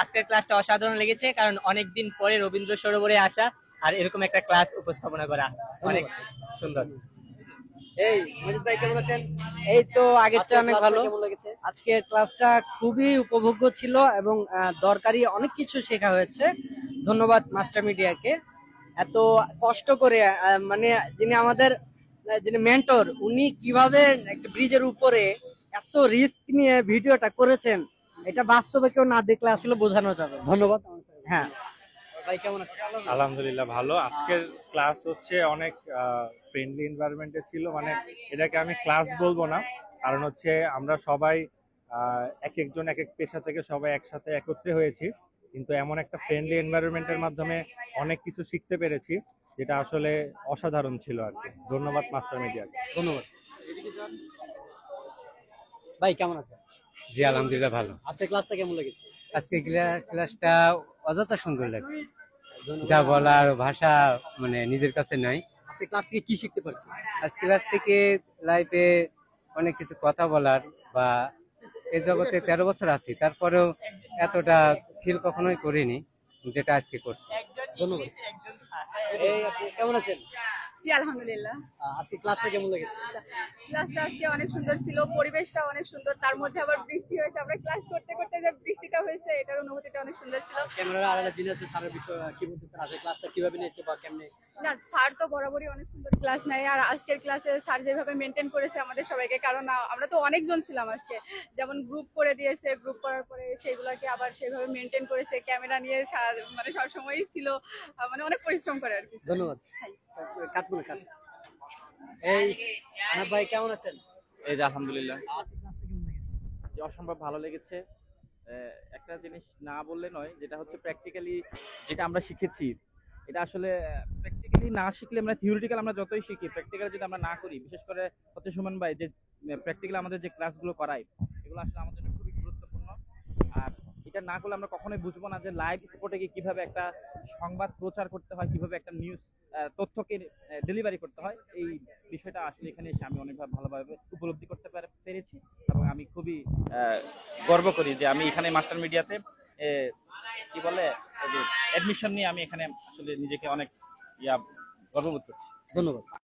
আজকের ক্লাসটা অসাধারণ লেগেছে, কারণ অনেকদিন পরে রবীন্দ্র সরোবরে আসা আর এরকম একটা ক্লাস উপস্থাপনা করা অনেক সুন্দর। এই মজিদ ভাই কেমন আছেন? এই তো আগের চেয়ে অনেক ভালো। কেমন লেগেছে? আজকের ক্লাসটা খুবই উপভোগ্য ছিল এবং দরকারি অনেক কিছু শেখা হয়েছে। ধন্যবাদ মাস্টার মিডিয়াকে, এত কষ্ট করে মানে যিনি আমাদের যিনি মেন্টর, উনি কিভাবে একটা ব্রিজের উপরে এত রিস্ক নিয়ে ভিডিওটা করেছেন, এটা বাস্তবে কেউ না দেখলে আসলে বোঝানো যাবে। ধন্যবাদ। হ্যাঁ ভাই কেমন আছেন? আলহামদুলিল্লাহ ভালো। আজকের ক্লাস হচ্ছে অনেক ফ্রেন্ডলি এনভায়রনমেন্টে ছিল, মানে এটাকে আমি ক্লাস বলবো না, কারণ হচ্ছে আমরা সবাই এক একজন এক এক পেশা থেকে সবাই একসাথে একত্রে হয়েছি, কিন্তু এমন একটা ফ্রেন্ডলি এনভায়রনমেন্টের মাধ্যমে অনেক কিছু শিখতে পেরেছি, যেটা আসলে অসাধারণ ছিল আর কি। ধন্যবাদ মাস্টার মিডিয়াকে। ধন্যবাদ। ভাই কেমন আছেন? জি আলহামদুলিল্লাহ ভালো। আজকে ক্লাসটা কেমন লেগেছে? আজকে ক্লাসটা অযথা সুন্দর লাগছে, যা বলার ভাষা মানে নিজের কাছে নাই। আজকে ক্লাস থেকে কি শিখতে পারছি? আজকে ক্লাস থেকে লাইফে অনেক কিছু কথা বলার, বা এই জগতে 13 বছর আছি তারপরেও এতটা ফিল কখনোই করিনি যেটা আজকে করছি। ধন্যবাদ। এই আপনি কেমন আছেন? জি আলহামদুলিল্লাহ। আজকে ক্লাসটা কেমন লেগেছে? ক্লাসটা আজকে অনেক সুন্দর ছিল, পরিবেশটা অনেক সুন্দর, তার মধ্যে আবার বৃষ্টি হয়েছে। আমরা ক্লাস করতে করতে যে বৃষ্টিটা হয়েছে, এটার অনুভূতিটা অনেক সুন্দর ছিল। ক্যামেরার আড়ালে যিনি আছে স্যারের বিষয়ে কি বলতে চান? আজকে ক্লাসটা কিভাবে নিয়েছে বা কেমনে? না, স্যার তো বরাবরই অনেক সুন্দর ক্লাস নেয়, আর আজকের ক্লাসে স্যার যেভাবে মেনটেন করেছে আমাদের সবাইকে, কারণ আমরা তো অনেকজন ছিলাম আজকে, যেমন গ্রুপ করে দিয়েছে, গ্রুপ করার পরে সেগুলোকে আবার সেভাবে মেনটেন করেছে, ক্যামেরা নিয়ে মানে সবসময়ই ছিল, মানে অনেক পরিশ্রম করে আর কি। ধন্যবাদ। কাটবো কাট। এই আনাব ভাই কেমন আছেন? এই যে আলহামদুলিল্লাহ, অসম্ভব ভালো লেগেছে। একটা জিনিস না বললে নয়, যেটা হচ্ছে প্র্যাকটিক্যালি যেটা আমরা শিখেছি, এটা আসলে প্র্যাকটিক্যালি না শিখলে, আমরা থিওরিটিক্যাল আমরা যতই শিখি, প্র্যাকটিক্যাল যদি আমরা না করি, বিশেষ করে হচ্ছে সুমন ভাই যে প্র্যাকটিক্যাল আমাদের যে ক্লাসগুলো করায়, এগুলো আসলে আমাদের জন্য খুবই গুরুত্বপূর্ণ। আর এটা না করলে আমরা কখনোই বুঝবো না যে লাইভ স্পটে গিয়ে কিভাবে একটা সংবাদ প্রচার করতে হয়, কিভাবে একটা নিউজ তথ্যকে ডেলিভারি করতে হয়। এই বিষয়টা আসলে এখানে এসে আমি অনেক ভালোভাবে উপলব্ধি করতে পেরেছি, এবং আমি খুবই গর্ব করি যে আমি এখানে মাস্টার মিডিয়াতে কি বলে অ্যাডমিশন নিয়ে আমি এখানে আসলে নিজেকে অনেক গর্ববোধ করছি। ধন্যবাদ।